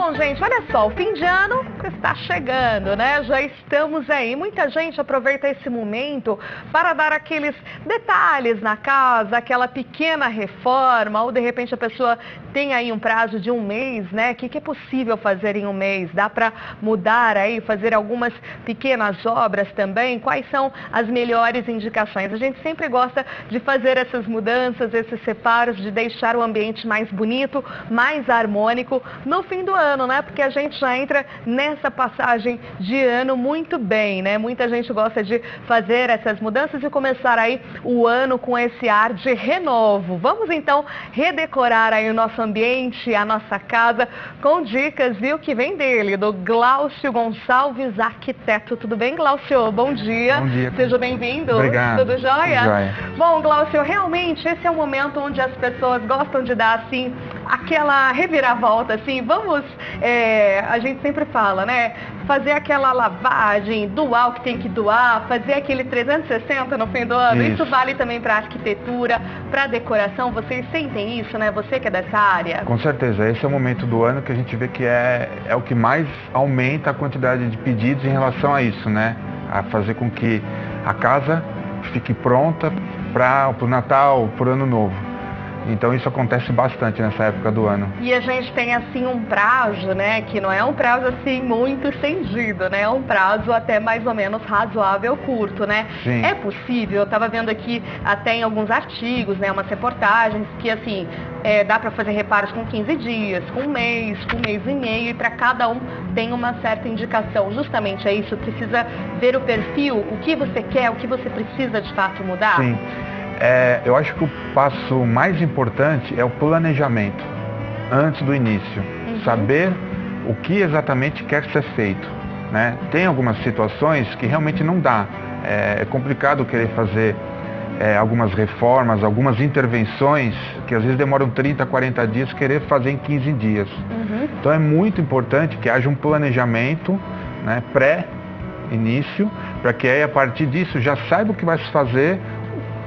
Bom, gente, olha só, o fim de ano está chegando, né? Já estamos aí. Muita gente aproveita esse momento para dar aqueles detalhes na casa, aquela pequena reforma, ou de repente a pessoa tem aí um prazo de um mês, né? O que é possível fazer em um mês? Dá para mudar aí, fazer algumas pequenas obras também? Quais são as melhores indicações? A gente sempre gosta de fazer essas mudanças, esses reparos, de deixar o ambiente mais bonito, mais harmônico no fim do ano, né? Porque a gente já entra nessa passagem de ano muito bem, né? Muita gente gosta de fazer essas mudanças e começar aí o ano com esse ar de renovo. Vamos então redecorar aí o nosso ambiente, a nossa casa, com dicas, viu, que vem dele, do Glaucio Gonçalves, arquiteto. Tudo bem, Glaucio? Bom dia. Bom dia. Seja bem-vindo. Obrigado. Tudo jóia? Jóia. Bom, Glaucio, realmente esse é o momento onde as pessoas gostam de dar, assim, aquela reviravolta, assim, vamos, a gente sempre fala, né, fazer aquela lavagem, doar o que tem que doar, fazer aquele 360 no fim do ano. Isso vale também para arquitetura, para decoração. Vocês sentem isso, né? Você que é dessa área? Com certeza, esse é o momento do ano que a gente vê que é o que mais aumenta a quantidade de pedidos em relação a isso, né? A fazer com que a casa fique pronta para o Natal, para o Ano Novo. Então isso acontece bastante nessa época do ano. E a gente tem assim um prazo, né, que não é um prazo assim muito estendido, né, é um prazo até mais ou menos razoável, curto, né? Sim. É possível, eu estava vendo aqui até em alguns artigos, né, umas reportagens, que assim, dá para fazer reparos com 15 dias, com um mês e meio, e para cada um tem uma certa indicação. Justamente é isso, precisa ver o perfil, o que você quer, o que você precisa de fato mudar? Sim. Eu acho que o passo mais importante é o planejamento, antes do início. Saber o que exatamente quer ser feito, né? Tem algumas situações que realmente não dá. É complicado querer fazer algumas reformas, algumas intervenções, que às vezes demoram 30, 40 dias, querer fazer em 15 dias. Então é muito importante que haja um planejamento, né, pré-início, para que aí a partir disso já saiba o que vai se fazer,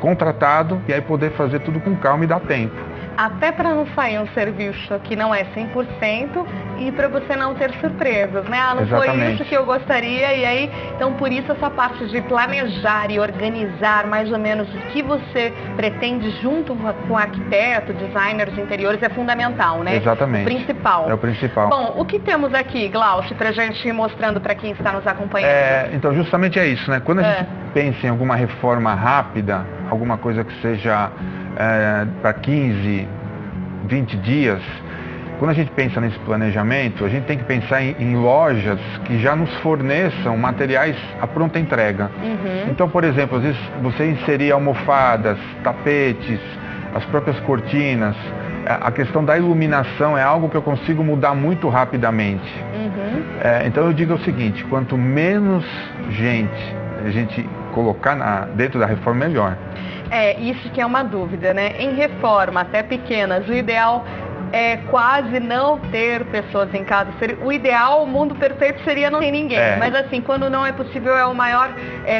contratado, e aí poder fazer tudo com calma e dar tempo. Até para não sair um serviço que não é 100% e para você não ter surpresas, né? Ah, não Exatamente. Foi isso que eu gostaria, e aí, então por isso essa parte de planejar e organizar mais ou menos o que você pretende junto com o arquiteto, designer de interiores é fundamental, né? Exatamente. O principal. É o principal. Bom, o que temos aqui, Glaucio, para a gente ir mostrando para quem está nos acompanhando? Então justamente é isso, né? Quando a gente pensa em alguma reforma rápida, alguma coisa que seja para 15, 20 dias, quando a gente pensa nesse planejamento, a gente tem que pensar em lojas que já nos forneçam materiais à pronta entrega. Então, por exemplo, às vezes você inserir almofadas, tapetes, as próprias cortinas, a questão da iluminação é algo que eu consigo mudar muito rapidamente. Então eu digo o seguinte, quanto menos gente a gente colocar dentro da reforma, melhor. Isso que é uma dúvida, né? Em reforma, até pequenas, o ideal é quase não ter pessoas em casa. O ideal, o mundo perfeito seria não ter ninguém. Mas assim, quando não é possível, é o maior,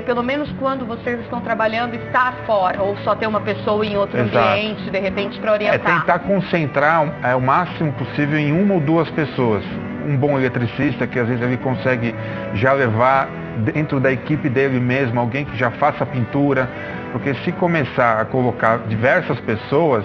pelo menos quando vocês estão trabalhando, estar fora, ou só ter uma pessoa em outro ambiente, de repente, para orientar. Tentar concentrar o máximo possível em uma ou duas pessoas. Um bom eletricista, que às vezes ele consegue já levar dentro da equipe dele mesmo, alguém que já faça pintura, porque se começar a colocar diversas pessoas,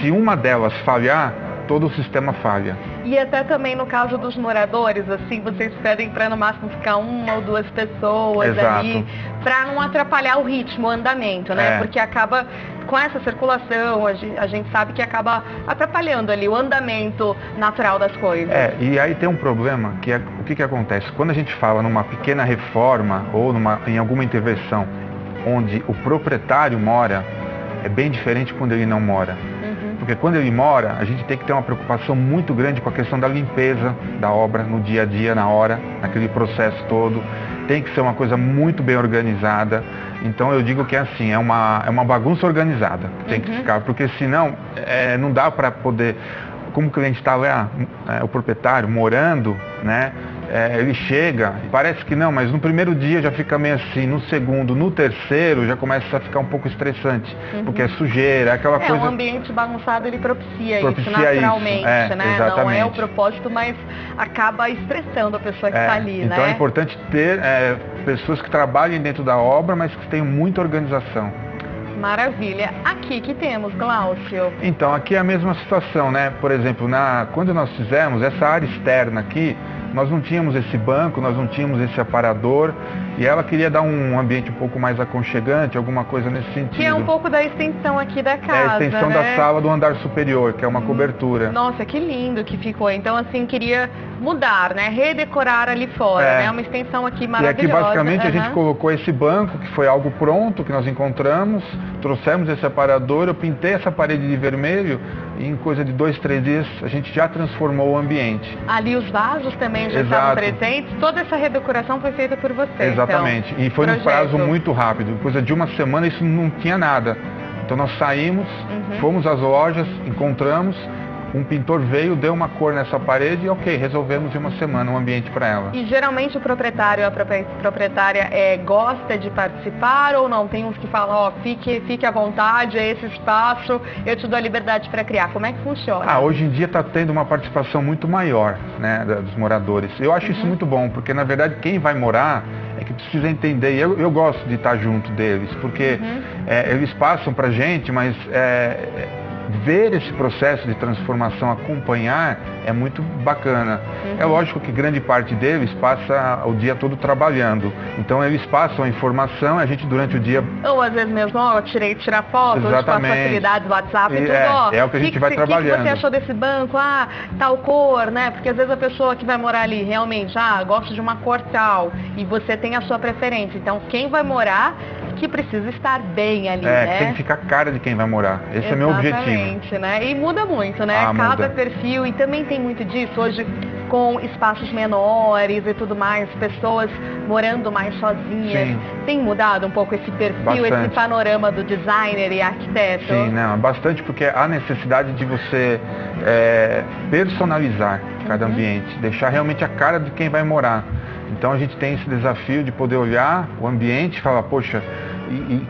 se uma delas falhar, todo o sistema falha. E até também no caso dos moradores, assim, vocês pedem para no máximo ficar uma ou duas pessoas ali, para não atrapalhar o ritmo, o andamento, né? Porque acaba, com essa circulação, a gente sabe que acaba atrapalhando ali o andamento natural das coisas. E aí tem um problema, que é o que acontece? Quando a gente fala numa pequena reforma ou em alguma intervenção onde o proprietário mora, é bem diferente quando ele não mora. Porque quando ele mora, a gente tem que ter uma preocupação muito grande com a questão da limpeza da obra no dia a dia, na hora, naquele processo todo. Tem que ser uma coisa muito bem organizada. Então eu digo que é assim, é uma bagunça organizada. Tem que ficar, porque senão não dá para poder, como o cliente está lá, o proprietário morando, né? ele chega, parece que não, mas no primeiro dia já fica meio assim, no segundo, no terceiro já começa a ficar um pouco estressante, porque é sujeira, é aquela coisa... um ambiente bagunçado, ele propicia isso naturalmente, né? Exatamente. Não é o propósito, mas acaba estressando a pessoa que está ali, então né? É importante ter pessoas que trabalhem dentro da obra, mas que tenham muita organização. Maravilha. Aqui que temos, Glaucio? Então, aqui é a mesma situação, né? Por exemplo, quando nós fizemos essa área externa aqui, nós não tínhamos esse banco, nós não tínhamos esse aparador, e ela queria dar um ambiente um pouco mais aconchegante, alguma coisa nesse sentido. Que é um pouco da extensão aqui da casa, a extensão né? da sala do andar superior, que é uma cobertura. Nossa, que lindo que ficou. Então, assim, queria mudar, né? Redecorar ali fora, né? Uma extensão aqui maravilhosa. E aqui, basicamente, a gente colocou esse banco, que foi algo pronto, que nós encontramos, trouxemos esse aparador, eu pintei essa parede de vermelho, e em coisa de 2, 3 dias, a gente já transformou o ambiente. Ali os vasos também já estavam presentes, toda essa redecoração foi feita por você. Exatamente, então, e foi num prazo muito rápido, coisa de uma semana isso não tinha nada. Então nós saímos, fomos às lojas, encontramos, um pintor veio, deu uma cor nessa parede e ok, resolvemos em uma semana um ambiente para ela. E geralmente o proprietário, a proprietária gosta de participar ou não? Tem uns que falam, ó, fique à vontade, é esse espaço, eu te dou a liberdade para criar. Como é que funciona? Hoje em dia está tendo uma participação muito maior, né, dos moradores. Eu acho isso muito bom, porque na verdade quem vai morar é que precisa entender, e eu gosto de estar junto deles, porque eles passam para a gente, mas ver esse processo de transformação, acompanhar, é muito bacana. É lógico que grande parte deles passa o dia todo trabalhando, então eles passam a informação, a gente durante o dia... Ou às vezes mesmo, tirar fotos, com as facilidades, WhatsApp e tudo, é o que a gente vai trabalhando. O que você achou desse banco? Tal cor, né? Porque às vezes a pessoa que vai morar ali realmente, gosta de uma cor tal, e você tem a sua preferência. Então quem vai morar que precisa estar bem ali, né? Tem que ficar a cara de quem vai morar. Esse é meu objetivo. Né? E muda muito, né? Cada perfil, e também tem muito disso hoje com espaços menores e tudo mais, pessoas morando mais sozinhas. Sim. Tem mudado um pouco esse perfil, esse panorama do designer e arquiteto? Sim, não, bastante, porque há necessidade de você personalizar cada ambiente, deixar realmente a cara de quem vai morar. Então a gente tem esse desafio de poder olhar o ambiente e falar, poxa, e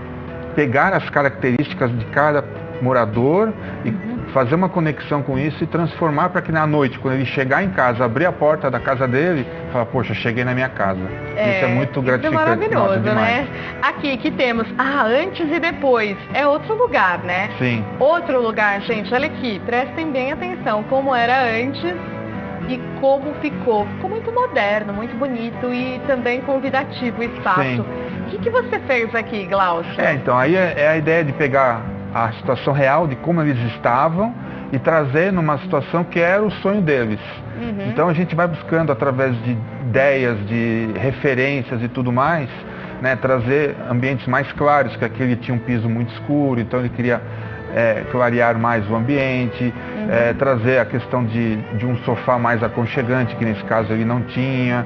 pegar as características de cada morador e fazer uma conexão com isso e transformar para que na noite, quando ele chegar em casa, abrir a porta da casa dele, falar, poxa, cheguei na minha casa. Isso é muito gratificante. Isso é maravilhoso, né? Aqui que temos, antes e depois, é outro lugar, né? Sim. Outro lugar, gente, olha aqui, prestem bem atenção, como era antes e como ficou. Ficou muito moderno, muito bonito e também convidativo o espaço. Sim. O que você fez aqui, Glaucio? Então, aí é a ideia de pegar a situação real de como eles estavam e trazer numa situação que era o sonho deles. Então a gente vai buscando através de ideias, de referências e tudo mais, né, trazer ambientes mais claros, que aquele tinha um piso muito escuro, então ele queria clarear mais o ambiente, trazer a questão de um sofá mais aconchegante, que nesse caso ele não tinha,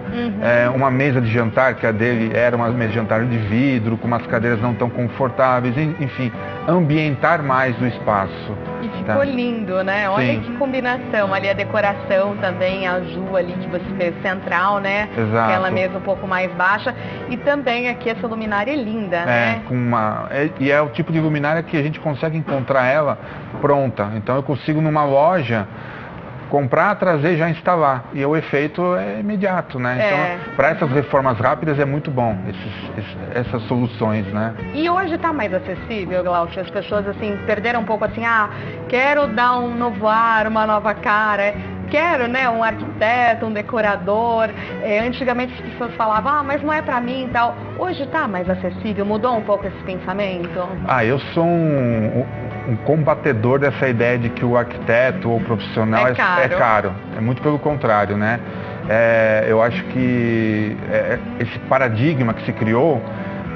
uma mesa de jantar, que a dele era uma mesa de jantar de vidro, com umas cadeiras não tão confortáveis, enfim, ambientar mais o espaço. E ficou lindo, né? Olha que combinação, ali a decoração também, a azul ali que você fez central, né? Exato. Aquela mesa um pouco mais baixa, e também aqui essa luminária linda, né? E é o tipo de luminária que a gente consegue encontrar ela pronta, então eu consigo numa loja comprar, trazer e já instalar, e o efeito é imediato, né? Então, para essas reformas rápidas é muito bom essas soluções, né? E hoje está mais acessível, Glaucio? As pessoas assim perderam um pouco assim, quero dar um novo ar, uma nova cara. Quero, né, um arquiteto, um decorador. Antigamente as pessoas falavam, mas não é pra mim e tal. Hoje está mais acessível? Mudou um pouco esse pensamento? Eu sou um combatedor dessa ideia de que o arquiteto ou o profissional é caro. É muito pelo contrário, né? Eu acho que esse paradigma que se criou,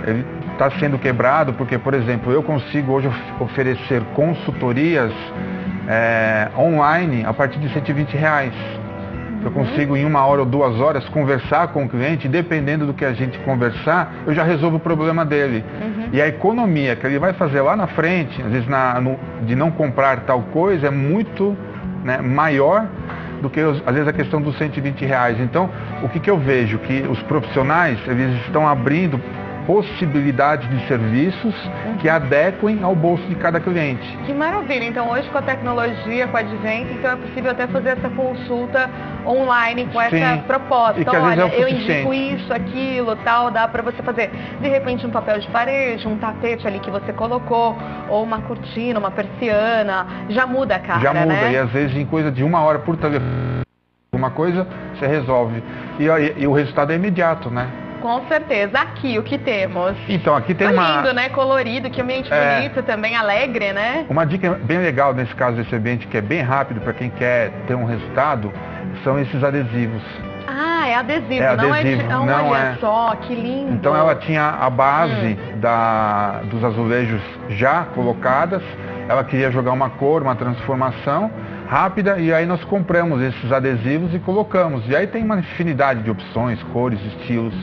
ele está sendo quebrado porque, por exemplo, eu consigo hoje oferecer consultorias online a partir de R$120. Eu consigo em 1 hora ou 2 horas conversar com o cliente, dependendo do que a gente conversar, eu já resolvo o problema dele. E a economia que ele vai fazer lá na frente, às vezes de não comprar tal coisa, é muito maior do que às vezes a questão dos R$120. Então, o que eu vejo? Que os profissionais, eles estão abrindo possibilidades de serviços que adequem ao bolso de cada cliente. Que maravilha! Então hoje com a tecnologia, com o advento, então é possível até fazer essa consulta online com essa proposta. E que, às vezes, olha, eu indico isso, aquilo, tal, dá para você fazer de repente um papel de parede, um tapete ali que você colocou, ou uma cortina, uma persiana, já muda a cara, já muda, né? E às vezes em coisa de 1 hora por telefone, alguma coisa, você resolve. E o resultado é imediato, né? Com certeza. Aqui, o que temos? Então, aqui tem lindo, né? Colorido, que ambiente bonito também, alegre, né? Uma dica bem legal nesse caso desse ambiente, que é bem rápido para quem quer ter um resultado, são esses adesivos. Ah, é adesivo, olha só, que lindo. Então ela tinha a base dos azulejos já colocadas, ela queria jogar uma cor, uma transformação rápida, e aí nós compramos esses adesivos e colocamos. E aí tem uma infinidade de opções, cores, estilos.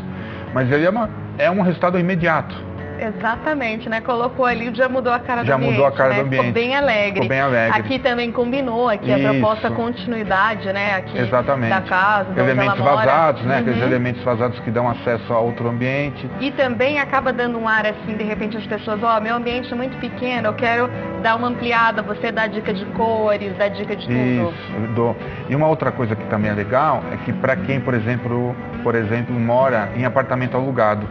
Mas ele é um resultado imediato. Exatamente, né? Colocou ali, já mudou a cara do ambiente. Já mudou a cara do ambiente. Ficou bem alegre. Ficou bem alegre. Aqui também combinou, aqui a proposta continuidade, né? Aqui da casa, de elementos vazados, né? Aqueles elementos vazados que dão acesso a outro ambiente. E também acaba dando um ar assim, de repente as pessoas, meu ambiente é muito pequeno, eu quero dar uma ampliada, você dá dica de cores, dá dica de tudo. Isso, eu dou. E uma outra coisa que também é legal é que para quem, por exemplo, mora em apartamento alugado,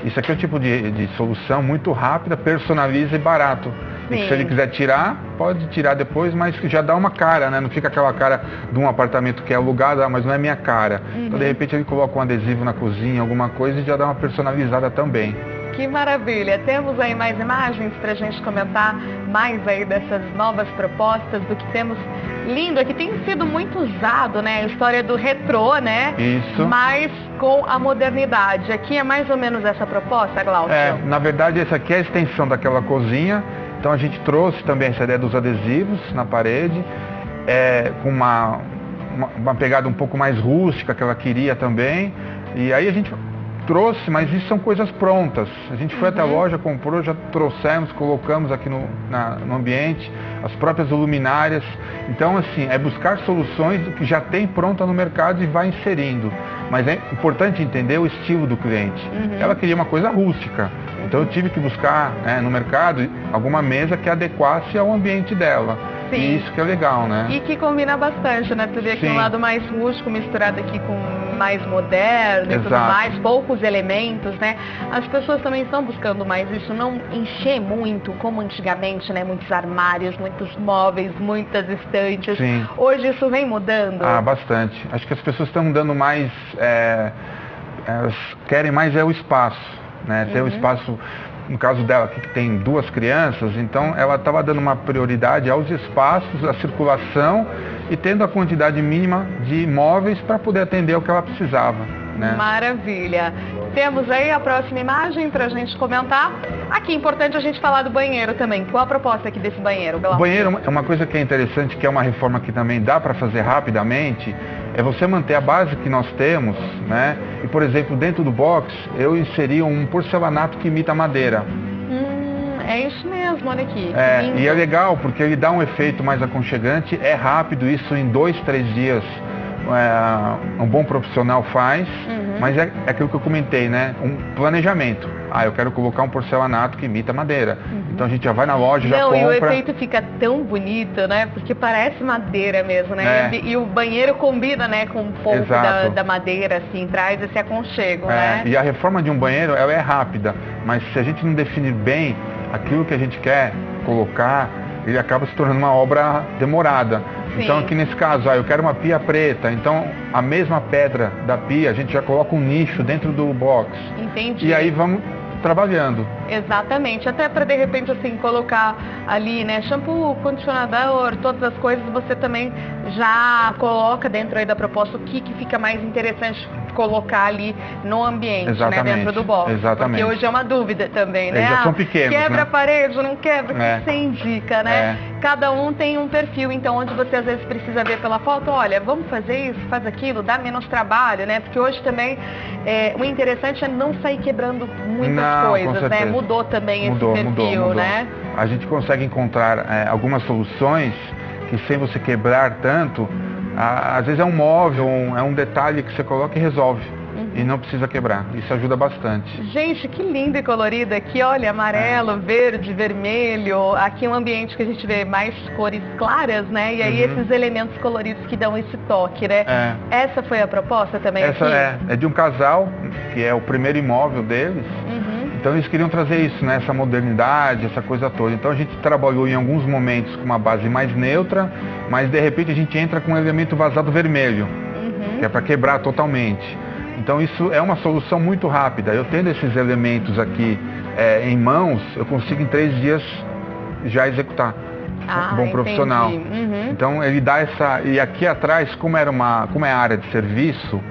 isso aqui é o tipo de solução muito rápida, personaliza e barato. E que se ele quiser tirar, pode tirar depois, mas já dá uma cara, né? Não fica aquela cara de um apartamento que é alugado, mas não é minha cara. Então, de repente, ele coloca um adesivo na cozinha, alguma coisa, e já dá uma personalizada também. Que maravilha! Temos aí mais imagens para a gente comentar mais aí dessas novas propostas, do que temos lindo aqui. Tem sido muito usado, né? A história do retrô, né? Isso. Mas com a modernidade. Aqui é mais ou menos essa proposta, Glaucio? Na verdade, essa aqui é a extensão daquela cozinha. Então a gente trouxe também essa ideia dos adesivos na parede, com uma pegada um pouco mais rústica que ela queria também. E aí a gente trouxe, mas isso são coisas prontas. A gente foi até a loja, comprou, já trouxemos, colocamos aqui no ambiente, as próprias luminárias. Então, assim, é buscar soluções do que já tem pronta no mercado e vai inserindo. Mas é importante entender o estilo do cliente. Ela queria uma coisa rústica. Então eu tive que buscar no mercado alguma mesa que adequasse ao ambiente dela. Sim. E isso que é legal, né? E que combina bastante, né? Tu vê aqui um lado mais rústico misturado aqui com mais moderno e tudo mais, poucos elementos, né? As pessoas também estão buscando mais isso, não encher muito, como antigamente, né? Muitos armários, muitos móveis, muitas estantes. Sim. Hoje isso vem mudando? Bastante. Acho que as pessoas estão dando mais, elas querem mais o espaço, né? Ter o espaço. No caso dela, que tem 2 crianças, então ela estava dando uma prioridade aos espaços, à circulação e tendo a quantidade mínima de móveis para poder atender o que ela precisava, né? Maravilha. Temos aí a próxima imagem para a gente comentar. Aqui é importante a gente falar do banheiro também. Qual a proposta aqui desse banheiro, Glaucio? O banheiro é uma coisa que é interessante, que é uma reforma que também dá para fazer rapidamente, é você manter a base que nós temos, né? E, por exemplo, dentro do box, eu inseri um porcelanato que imita madeira. É isso mesmo, olha aqui. E é legal, porque ele dá um efeito mais aconchegante, é rápido, isso em 2, 3 dias um bom profissional faz, mas é aquilo que eu comentei, né? Um planejamento. Eu quero colocar um porcelanato que imita madeira. Então a gente já vai na loja, já compra. E o efeito fica tão bonito, né? Porque parece madeira mesmo, né? E o banheiro combina, né, com um pouco da madeira, assim, traz esse aconchego, né? E a reforma de um banheiro, ela é rápida, mas se a gente não definir bem aquilo que a gente quer colocar, ele acaba se tornando uma obra demorada. Sim. Então aqui nesse caso, eu quero uma pia preta, então a mesma pedra da pia, a gente já coloca um nicho dentro do box. Entendi. E aí vamos trabalhando. Exatamente, até para de repente assim colocar ali, né, shampoo, condicionador, todas as coisas você também já coloca dentro aí da proposta o que fica mais interessante colocar ali no ambiente, né, dentro do box. Exatamente. Porque hoje é uma dúvida também, né? Eles já são pequenos, quebra a né? parede, não quebra, o que você indica, né? Cada um tem um perfil, então onde você às vezes precisa ver pela foto, olha, vamos fazer isso, faz aquilo, dá menos trabalho, né? Porque hoje também o interessante é não sair quebrando muitas coisas, né? Mudou também esse perfil, mudou. né? A gente consegue encontrar algumas soluções que sem você quebrar tanto, Às vezes é um móvel, é um detalhe que você coloca e resolve. E não precisa quebrar. Isso ajuda bastante. Gente, que lindo e colorido aqui. Olha, amarelo, verde, vermelho. Aqui é um ambiente que a gente vê mais cores claras, né? E aí esses elementos coloridos que dão esse toque, né? Essa foi a proposta também Essa aqui? é de um casal, que é o primeiro imóvel deles. Então eles queriam trazer isso, né? Essa modernidade, essa coisa toda. Então a gente trabalhou em alguns momentos com uma base mais neutra, mas de repente a gente entra com um elemento vazado vermelho, que é para quebrar totalmente. Então isso é uma solução muito rápida. Eu tendo esses elementos aqui em mãos, eu consigo em 3 dias já executar. Um bom profissional. Então ele dá essa... E aqui atrás, como é a área de serviço,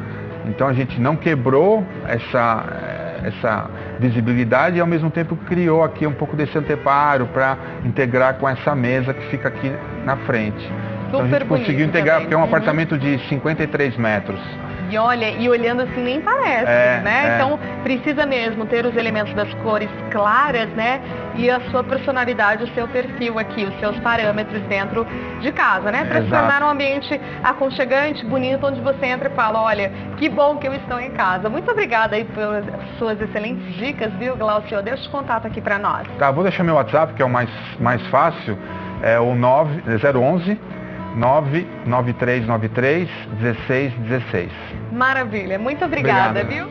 então a gente não quebrou essa visibilidade e ao mesmo tempo criou aqui um pouco desse anteparo para integrar com essa mesa que fica aqui na frente. Então a gente conseguiu integrar, porque é um apartamento de 53 metros. E olha, e olhando assim nem parece, né? Então precisa mesmo ter os elementos das cores claras, né? E a sua personalidade, o seu perfil aqui, os seus parâmetros dentro de casa, né? Para se tornar um ambiente aconchegante, bonito, onde você entra e fala, olha, que bom que eu estou em casa. Muito obrigada aí pelas suas excelentes dicas, viu, Glaucio? Deixa o contato aqui para nós. Tá, vou deixar meu WhatsApp, que é o mais fácil, é o 011 99393 1616. Maravilha, muito obrigada, viu?